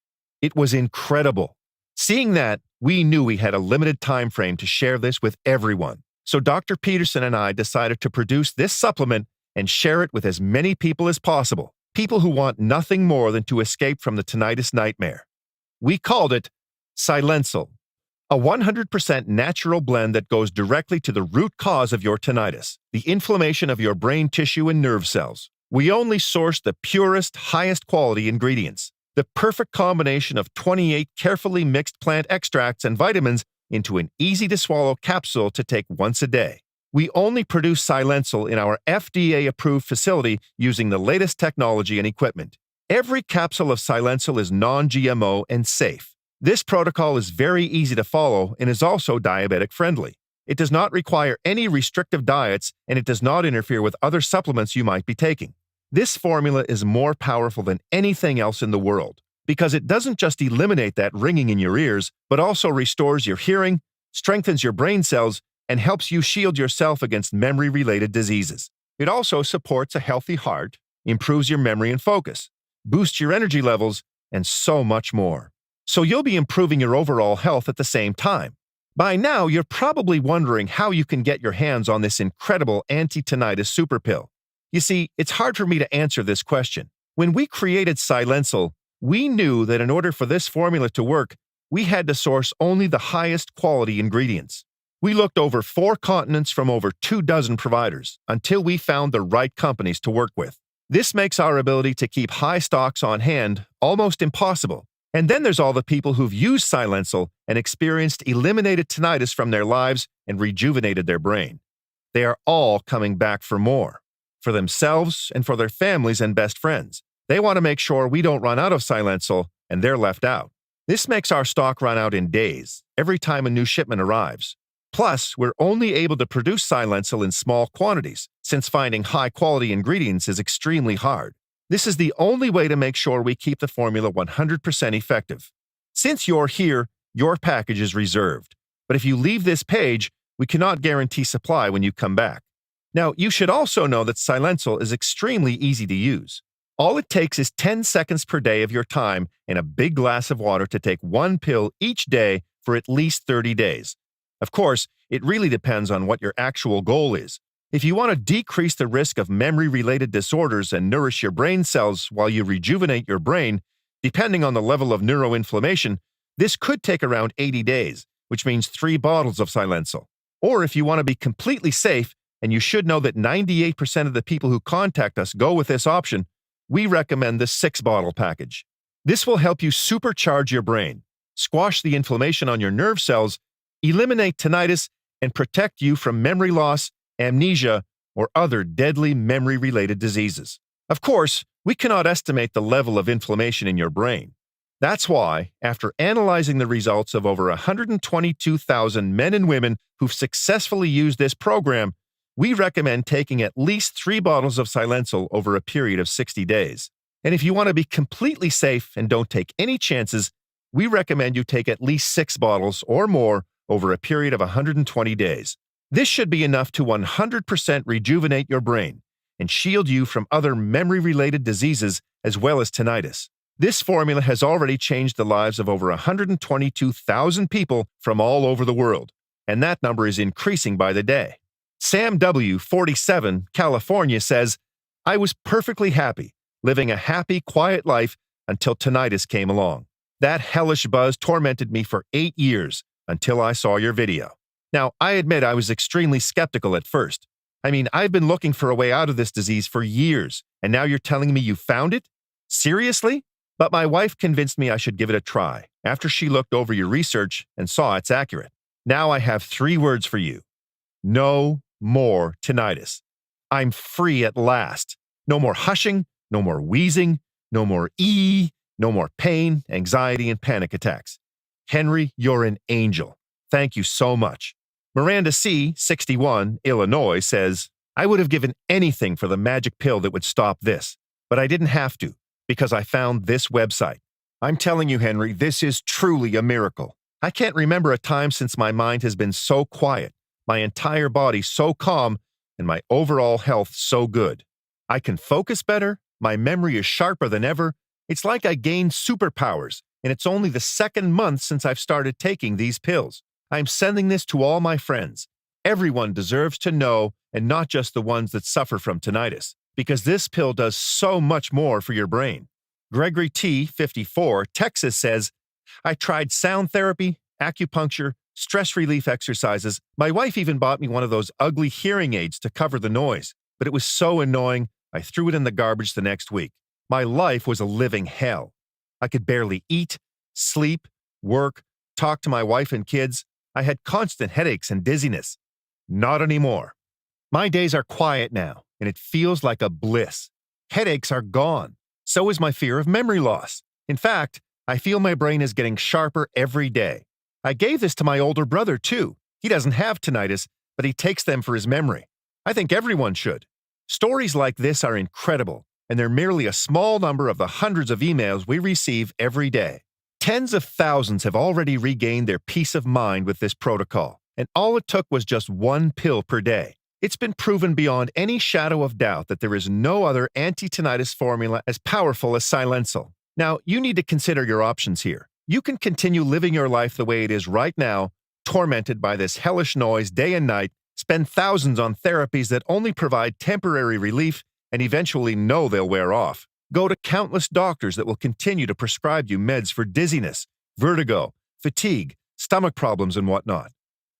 It was incredible. Seeing that, we knew we had a limited time frame to share this with everyone. So Dr. Peterson and I decided to produce this supplement and share it with as many people as possible, people who want nothing more than to escape from the tinnitus nightmare. We called it Silencil, a 100% natural blend that goes directly to the root cause of your tinnitus, the inflammation of your brain tissue and nerve cells. We only source the purest, highest quality ingredients, the perfect combination of 28 carefully mixed plant extracts and vitamins into an easy-to-swallow capsule to take once a day. We only produce Silencil in our FDA-approved facility using the latest technology and equipment. Every capsule of Silencil is non-GMO and safe. This protocol is very easy to follow and is also diabetic-friendly. It does not require any restrictive diets, and it does not interfere with other supplements you might be taking. This formula is more powerful than anything else in the world because it doesn't just eliminate that ringing in your ears, but also restores your hearing, strengthens your brain cells, and helps you shield yourself against memory-related diseases. It also supports a healthy heart, improves your memory and focus, boosts your energy levels, and so much more. So you'll be improving your overall health at the same time. By now, you're probably wondering how you can get your hands on this incredible anti-tinnitus super pill. You see, it's hard for me to answer this question. When we created Silencil, we knew that in order for this formula to work, we had to source only the highest quality ingredients. We looked over 4 continents from over 24 providers until we found the right companies to work with. This makes our ability to keep high stocks on hand almost impossible. And then there's all the people who've used Silencil and experienced eliminated tinnitus from their lives and rejuvenated their brain. They are all coming back for more, for themselves and for their families and best friends. They want to make sure we don't run out of Silencil and they're left out. This makes our stock run out in days, every time a new shipment arrives. Plus, we're only able to produce Silencil in small quantities, since finding high-quality ingredients is extremely hard. This is the only way to make sure we keep the formula 100% effective. Since you're here, your package is reserved. But if you leave this page, we cannot guarantee supply when you come back. Now, you should also know that Silencil is extremely easy to use. All it takes is 10 seconds per day of your time and a big glass of water to take one pill each day for at least 30 days. Of course, it really depends on what your actual goal is. If you want to decrease the risk of memory-related disorders and nourish your brain cells while you rejuvenate your brain, depending on the level of neuroinflammation, this could take around 80 days, which means 3 bottles of Silencil. Or if you want to be completely safe, and you should know that 98% of the people who contact us go with this option, we recommend the 6-bottle package. This will help you supercharge your brain, squash the inflammation on your nerve cells, eliminate tinnitus, and protect you from memory loss, amnesia, or other deadly memory-related diseases. Of course, we cannot estimate the level of inflammation in your brain. That's why, after analyzing the results of over 122,000 men and women who've successfully used this program, we recommend taking at least 3 bottles of Silencil over a period of 60 days. And if you want to be completely safe and don't take any chances, we recommend you take at least 6 bottles or more over a period of 120 days. This should be enough to 100% rejuvenate your brain and shield you from other memory-related diseases as well as tinnitus. This formula has already changed the lives of over 122,000 people from all over the world, and that number is increasing by the day. Sam W., 47, California says, "I was perfectly happy, living a happy, quiet life until tinnitus came along. That hellish buzz tormented me for 8 years until I saw your video." Now, I admit I was extremely skeptical at first. I mean, I've been looking for a way out of this disease for years, and now you're telling me you found it? Seriously? But my wife convinced me I should give it a try after she looked over your research and saw it's accurate. Now I have 3 words for you. No more tinnitus. I'm free at last. No more hushing, no more wheezing, no more no more pain, anxiety, and panic attacks. Henry, you're an angel. Thank you so much. Miranda C., 61, Illinois, says, "I would have given anything for the magic pill that would stop this, but I didn't have to because I found this website. I'm telling you, Henry, this is truly a miracle. I can't remember a time since my mind has been so quiet, my entire body so calm, and my overall health so good. I can focus better, my memory is sharper than ever. It's like I gained superpowers, and it's only the 2nd month since I've started taking these pills. I'm sending this to all my friends. Everyone deserves to know, and not just the ones that suffer from tinnitus, because this pill does so much more for your brain." Gregory T., 54, Texas says, "I tried sound therapy, acupuncture, stress relief exercises. My wife even bought me one of those ugly hearing aids to cover the noise, but it was so annoying, I threw it in the garbage the next week. My life was a living hell. I could barely eat, sleep, work, talk to my wife and kids. I had constant headaches and dizziness. Not anymore. My days are quiet now, and it feels like a bliss. Headaches are gone. So is my fear of memory loss. In fact, I feel my brain is getting sharper every day. I gave this to my older brother, too. He doesn't have tinnitus, but he takes them for his memory. I think everyone should. Stories like this are incredible, and they're merely a small number of the hundreds of emails we receive every day. Tens of thousands have already regained their peace of mind with this protocol, and all it took was just 1 pill per day. It's been proven beyond any shadow of doubt that there is no other anti-tinnitus formula as powerful as Silencil. Now, you need to consider your options here. You can continue living your life the way it is right now, tormented by this hellish noise day and night, spend thousands on therapies that only provide temporary relief and eventually know they'll wear off. Go to countless doctors that will continue to prescribe you meds for dizziness, vertigo, fatigue, stomach problems, and whatnot.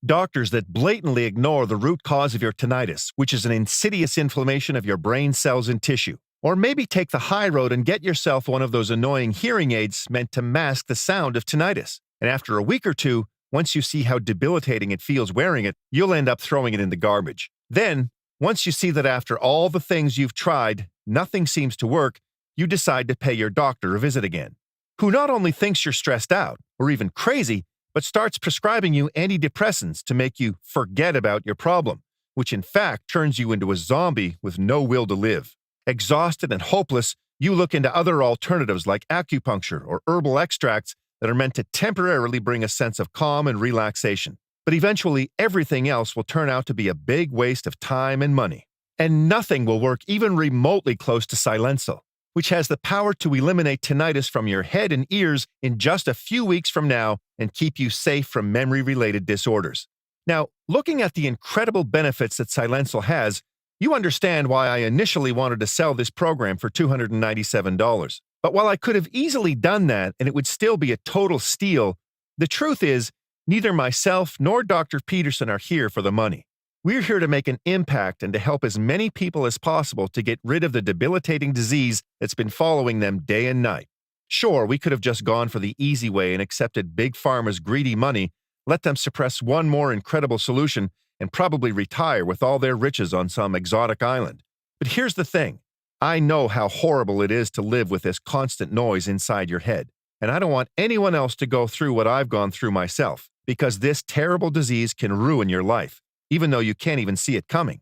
Doctors that blatantly ignore the root cause of your tinnitus, which is an insidious inflammation of your brain cells and tissue. Or maybe take the high road and get yourself one of those annoying hearing aids meant to mask the sound of tinnitus. And after a week or two, once you see how debilitating it feels wearing it, you'll end up throwing it in the garbage. Then, once you see that after all the things you've tried, nothing seems to work, you decide to pay your doctor a visit again, who not only thinks you're stressed out or even crazy, but starts prescribing you antidepressants to make you forget about your problem, which in fact turns you into a zombie with no will to live. Exhausted and hopeless, you look into other alternatives like acupuncture or herbal extracts that are meant to temporarily bring a sense of calm and relaxation. but eventually everything else will turn out to be a big waste of time and money. And nothing will work even remotely close to Silencil, which has the power to eliminate tinnitus from your head and ears in just a few weeks from now and keep you safe from memory-related disorders. Now, looking at the incredible benefits that Silencil has, you understand why I initially wanted to sell this program for $297. But while I could have easily done that and it would still be a total steal, the truth is, neither myself nor Dr. Peterson are here for the money. We're here to make an impact and to help as many people as possible to get rid of the debilitating disease that's been following them day and night. Sure, we could have just gone for the easy way and accepted Big Pharma's greedy money, let them suppress one more incredible solution, and probably retire with all their riches on some exotic island. But here's the thing. I know how horrible it is to live with this constant noise inside your head, and I don't want anyone else to go through what I've gone through myself, because this terrible disease can ruin your life, even though you can't even see it coming.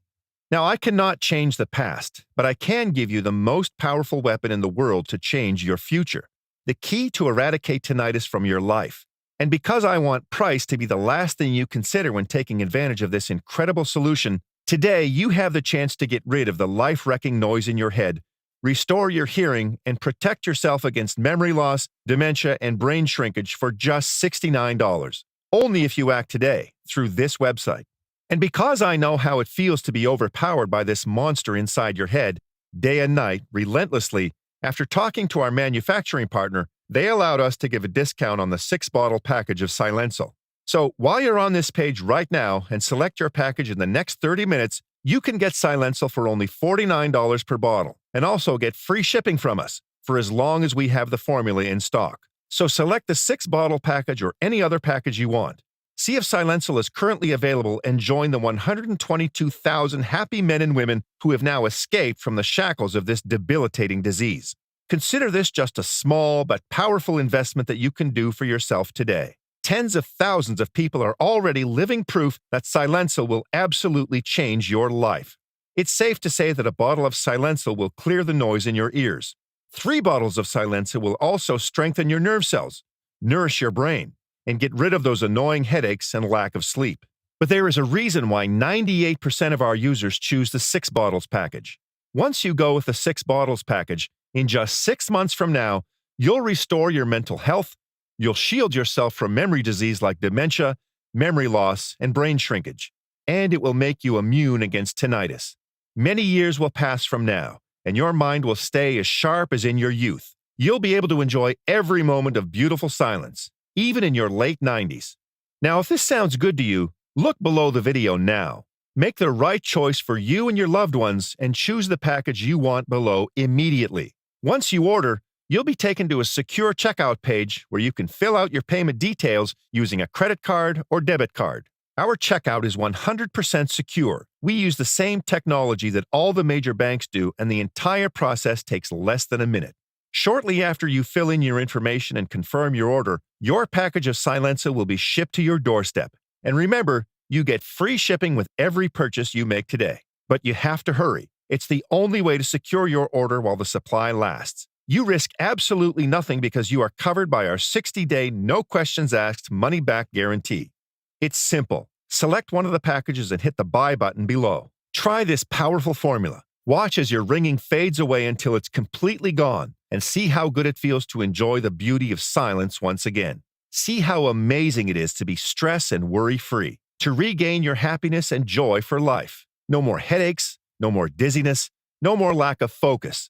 Now, I cannot change the past, but I can give you the most powerful weapon in the world to change your future, the key to eradicate tinnitus from your life. And because I want price to be the last thing you consider when taking advantage of this incredible solution, today you have the chance to get rid of the life-wrecking noise in your head, restore your hearing, and protect yourself against memory loss, dementia, and brain shrinkage for just $69. Only if you act today through this website. And because I know how it feels to be overpowered by this monster inside your head, day and night, relentlessly, after talking to our manufacturing partner, they allowed us to give a discount on the 6-bottle package of Silencil. So while you're on this page right now and select your package in the next 30 minutes, you can get Silencil for only $49 per bottle and also get free shipping from us for as long as we have the formula in stock. So select the 6-bottle package or any other package you want. See if Silencil is currently available and join the 122,000 happy men and women who have now escaped from the shackles of this debilitating disease. Consider this just a small but powerful investment that you can do for yourself today. Tens of thousands of people are already living proof that Silencil will absolutely change your life. It's safe to say that a bottle of Silencil will clear the noise in your ears. 3 bottles of Silencil will also strengthen your nerve cells, nourish your brain, and get rid of those annoying headaches and lack of sleep. But there is a reason why 98% of our users choose the 6 bottles package. Once you go with the 6 bottles package, in just 6 months from now, you'll restore your mental health, you'll shield yourself from memory disease like dementia, memory loss, and brain shrinkage, and it will make you immune against tinnitus. Many years will pass from now, and your mind will stay as sharp as in your youth. You'll be able to enjoy every moment of beautiful silence, even in your late 90s. Now, if this sounds good to you, look below the video now. Make the right choice for you and your loved ones and choose the package you want below immediately. Once you order, you'll be taken to a secure checkout page where you can fill out your payment details using a credit card or debit card. Our checkout is 100% secure. We use the same technology that all the major banks do, and the entire process takes less than a minute. Shortly after you fill in your information and confirm your order, your package of Silencil will be shipped to your doorstep. And remember, you get free shipping with every purchase you make today. But you have to hurry. It's the only way to secure your order while the supply lasts. You risk absolutely nothing because you are covered by our 60-day, no questions asked, money-back guarantee. It's simple. Select one of the packages and hit the buy button below. Try this powerful formula. Watch as your ringing fades away until it's completely gone, and see how good it feels to enjoy the beauty of silence once again. See how amazing it is to be stress and worry-free, to regain your happiness and joy for life. No more headaches, no more dizziness, no more lack of focus,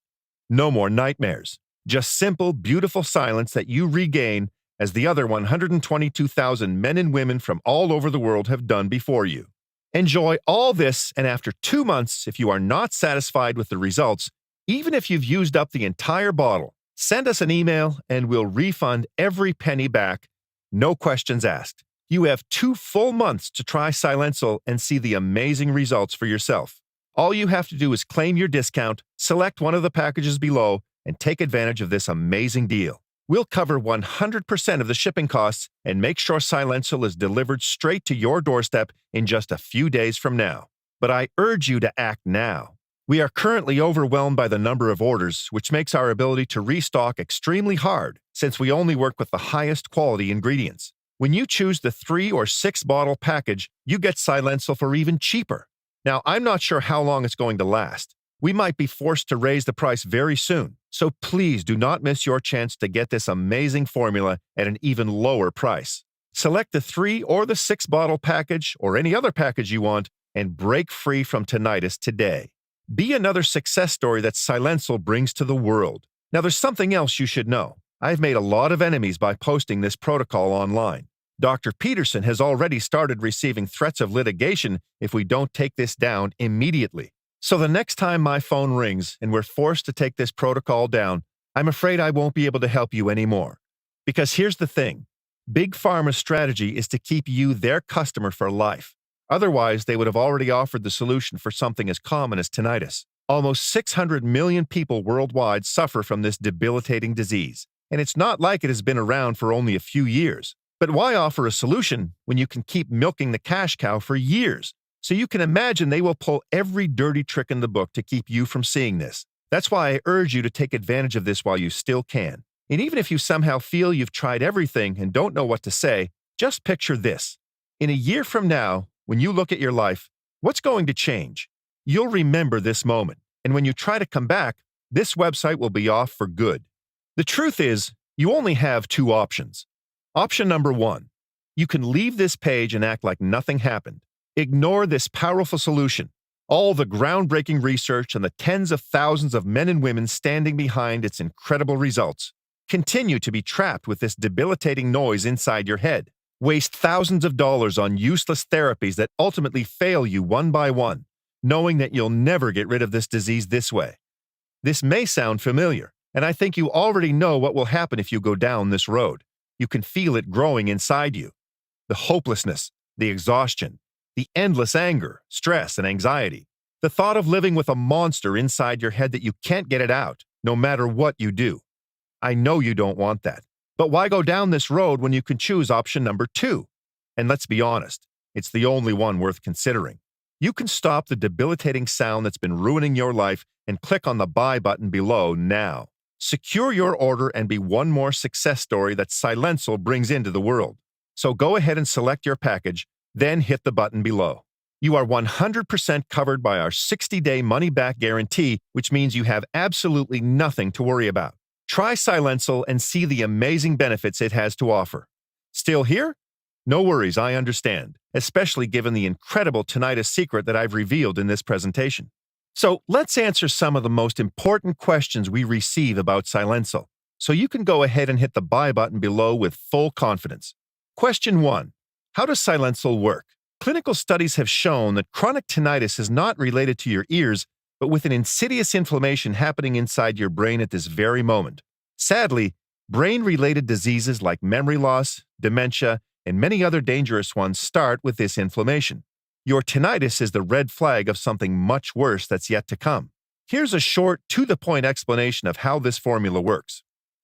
no more nightmares. Just simple, beautiful silence that you regain as the other 122,000 men and women from all over the world have done before you. Enjoy all this, and after 2 months, if you are not satisfied with the results, even if you've used up the entire bottle, send us an email and we'll refund every penny back, no questions asked. You have 2 full months to try Silencil and see the amazing results for yourself. All you have to do is claim your discount, select one of the packages below, and take advantage of this amazing deal. We'll cover 100% of the shipping costs and make sure Silencil is delivered straight to your doorstep in just a few days from now. But I urge you to act now. We are currently overwhelmed by the number of orders, which makes our ability to restock extremely hard since we only work with the highest quality ingredients. When you choose the 3 or 6 bottle package, you get Silencil for even cheaper. Now, I'm not sure how long it's going to last. We might be forced to raise the price very soon, so please do not miss your chance to get this amazing formula at an even lower price. Select the 3 or the 6 bottle package or any other package you want and break free from tinnitus today. Be another success story that Silencil brings to the world. Now, there's something else you should know. I've made a lot of enemies by posting this protocol online. Dr. Peterson has already started receiving threats of litigation if we don't take this down immediately. So the next time my phone rings and we're forced to take this protocol down, I'm afraid I won't be able to help you anymore. Because here's the thing. Big Pharma's strategy is to keep you their customer for life. Otherwise, they would have already offered the solution for something as common as tinnitus. Almost 600 million people worldwide suffer from this debilitating disease, and it's not like it has been around for only a few years. But why offer a solution when you can keep milking the cash cow for years? So you can imagine they will pull every dirty trick in the book to keep you from seeing this. That's why I urge you to take advantage of this while you still can. And even if you somehow feel you've tried everything and don't know what to say, just picture this. In a year from now, when you look at your life, what's going to change? You'll remember this moment. And when you try to come back, this website will be off for good. The truth is, you only have 2 options. Option number 1, you can leave this page and act like nothing happened. Ignore this powerful solution, all the groundbreaking research and the tens of thousands of men and women standing behind its incredible results. Continue to be trapped with this debilitating noise inside your head. Waste thousands of dollars on useless therapies that ultimately fail you one by one, knowing that you'll never get rid of this disease this way. This may sound familiar, and I think you already know what will happen if you go down this road. You can feel it growing inside you. The hopelessness, the exhaustion, the endless anger, stress, and anxiety. The thought of living with a monster inside your head that you can't get it out, no matter what you do. I know you don't want that. But why go down this road when you can choose option number 2? And let's be honest, it's the only one worth considering. You can stop the debilitating sound that's been ruining your life and click on the buy button below now. Secure your order and be one more success story that Silencil brings into the world. So go ahead and select your package, then hit the button below. You are 100% covered by our 60-day money-back guarantee, which means you have absolutely nothing to worry about. Try Silencil and see the amazing benefits it has to offer. Still here? No worries, I understand, especially given the incredible tinnitus secret that I've revealed in this presentation. So let's answer some of the most important questions we receive about Silencil, so you can go ahead and hit the buy button below with full confidence. Question 1. How does Silencil work? Clinical studies have shown that chronic tinnitus is not related to your ears, but with an insidious inflammation happening inside your brain at this very moment. Sadly, brain-related diseases like memory loss, dementia, and many other dangerous ones start with this inflammation. Your tinnitus is the red flag of something much worse that's yet to come. Here's a short, to-the-point explanation of how this formula works.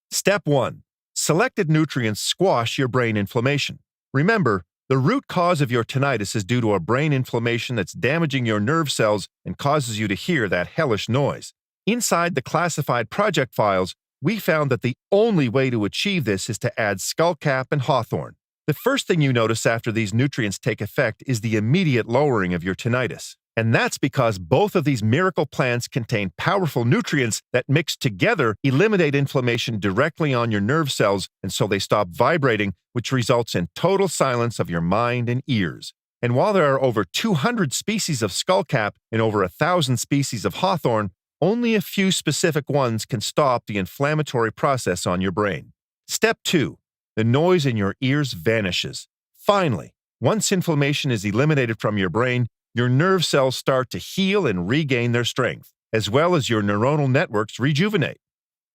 Step 1. Selected nutrients squash your brain inflammation. Remember, the root cause of your tinnitus is due to a brain inflammation that's damaging your nerve cells and causes you to hear that hellish noise. Inside the classified project files, we found that the only way to achieve this is to add skullcap and hawthorn. The first thing you notice after these nutrients take effect is the immediate lowering of your tinnitus. And that's because both of these miracle plants contain powerful nutrients that mixed together eliminate inflammation directly on your nerve cells, and so they stop vibrating, which results in total silence of your mind and ears. And while there are over 200 species of skullcap and over 1,000 species of hawthorn, only a few specific ones can stop the inflammatory process on your brain. Step 2. The noise in your ears vanishes. Finally, once inflammation is eliminated from your brain, your nerve cells start to heal and regain their strength, as well as your neuronal networks rejuvenate.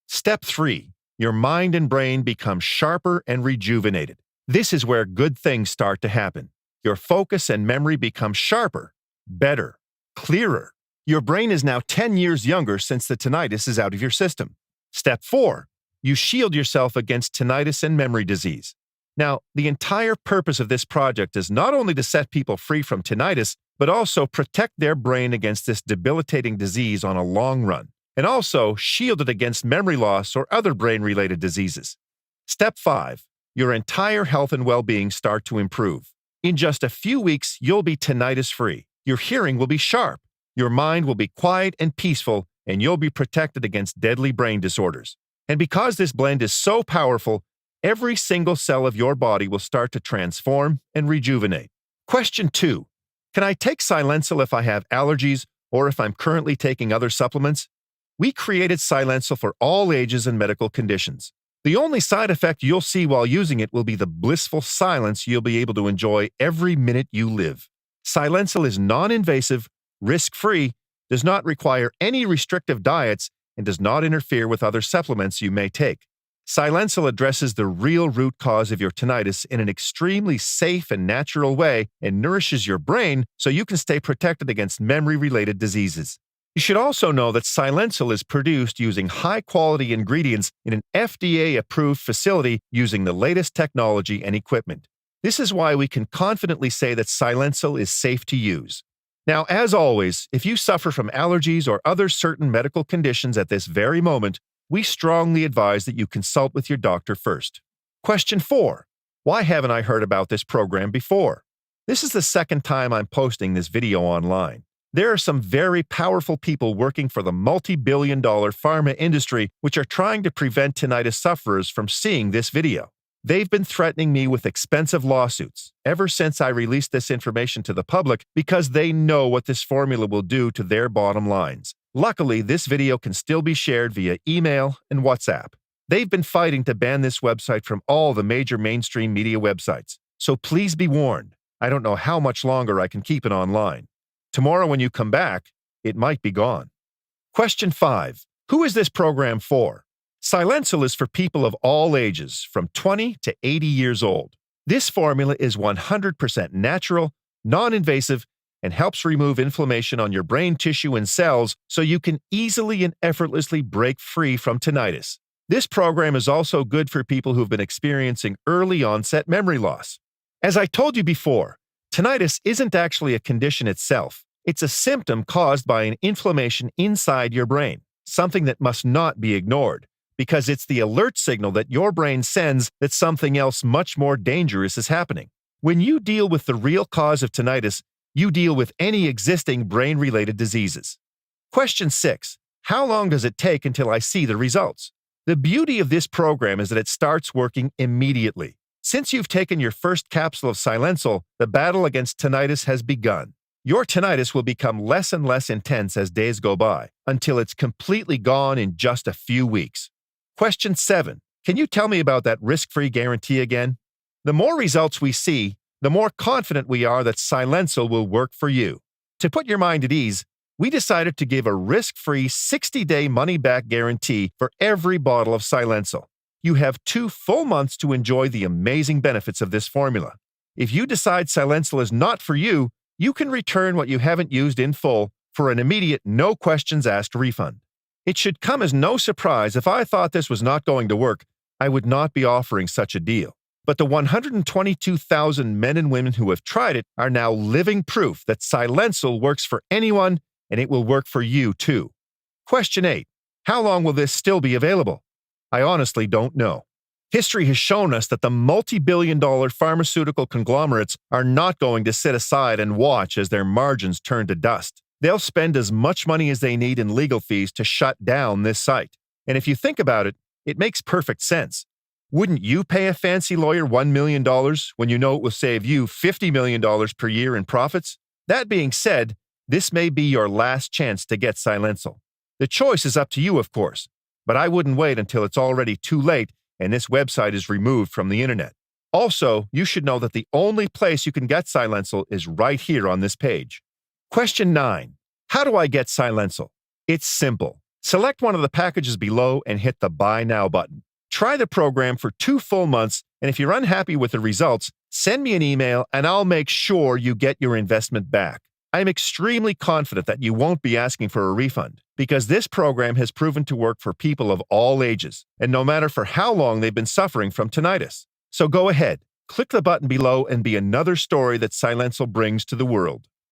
Step 3. Your mind and brain become sharper and rejuvenated. This is where good things start to happen. Your focus and memory become sharper, better, clearer. Your brain is now 10 years younger since the tinnitus is out of your system. Step 4. You shield yourself against tinnitus and memory disease. Now, the entire purpose of this project is not only to set people free from tinnitus, but also protect their brain against this debilitating disease on a long run, and also shield it against memory loss or other brain-related diseases. Step 5. your entire health and well-being start to improve. In just a few weeks, you'll be tinnitus-free. Your hearing will be sharp. Your mind will be quiet and peaceful, and you'll be protected against deadly brain disorders. And because this blend is so powerful, every single cell of your body will start to transform and rejuvenate. Question 2. Can I take Silencil if I have allergies or if I'm currently taking other supplements? We created Silencil for all ages and medical conditions. The only side effect you'll see while using it will be the blissful silence you'll be able to enjoy every minute you live. Silencil is non-invasive, risk-free, does not require any restrictive diets, and does not interfere with other supplements you may take. Silencil addresses the real root cause of your tinnitus in an extremely safe and natural way and nourishes your brain so you can stay protected against memory-related diseases. You should also know that Silencil is produced using high-quality ingredients in an FDA-approved facility using the latest technology and equipment. This is why we can confidently say that Silencil is safe to use. Now, as always, if you suffer from allergies or other certain medical conditions at this very moment, we strongly advise that you consult with your doctor first. Question 4. Why haven't I heard about this program before? This is the second time I'm posting this video online. There are some very powerful people working for the multi-billion-dollar pharma industry which are trying to prevent tinnitus sufferers from seeing this video. They've been threatening me with expensive lawsuits ever since I released this information to the public because they know what this formula will do to their bottom lines. Luckily, this video can still be shared via email and WhatsApp. They've been fighting to ban this website from all the major mainstream media websites. So please be warned. I don't know how much longer I can keep it online. Tomorrow when you come back, it might be gone. Question 5. Who is this program for? Silencil is for people of all ages, from 20 to 80 years old. This formula is 100% natural, non-invasive, and helps remove inflammation on your brain tissue and cells so you can easily and effortlessly break free from tinnitus. This program is also good for people who've been experiencing early onset memory loss. As I told you before, tinnitus isn't actually a condition itself. It's a symptom caused by an inflammation inside your brain, something that must not be ignored, because it's the alert signal that your brain sends that something else much more dangerous is happening. When you deal with the real cause of tinnitus, you deal with any existing brain-related diseases. Question 6. How long does it take until I see the results? The beauty of this program is that it starts working immediately. Since you've taken your first capsule of Silencil, the battle against tinnitus has begun. Your tinnitus will become less and less intense as days go by, until it's completely gone in just a few weeks. Question 7. Can you tell me about that risk-free guarantee again? The more results we see, the more confident we are that Silencil will work for you. To put your mind at ease, we decided to give a risk-free 60-day money-back guarantee for every bottle of Silencil. You have 2 full months to enjoy the amazing benefits of this formula. If you decide Silencil is not for you, you can return what you haven't used in full for an immediate no-questions-asked refund. It should come as no surprise if I thought this was not going to work, I would not be offering such a deal. But the 122,000 men and women who have tried it are now living proof that Silencil works for anyone, and it will work for you too. Question 8. How long will this still be available? I honestly don't know. History has shown us that the multi-billion-dollar pharmaceutical conglomerates are not going to sit aside and watch as their margins turn to dust. They'll spend as much money as they need in legal fees to shut down this site. And if you think about it, it makes perfect sense. Wouldn't you pay a fancy lawyer $1 million when you know it will save you $50 million per year in profits? That being said, this may be your last chance to get Silencil. The choice is up to you, of course, but I wouldn't wait until it's already too late and this website is removed from the internet. Also, you should know that the only place you can get Silencil is right here on this page. Question 9. How do I get Silencil? It's simple. Select one of the packages below and hit the Buy Now button. Try the program for 2 full months, and if you're unhappy with the results, send me an email and I'll make sure you get your investment back. I'm extremely confident that you won't be asking for a refund because this program has proven to work for people of all ages, and no matter for how long they've been suffering from tinnitus. So go ahead, click the button below and be another story that Silencil brings to the world.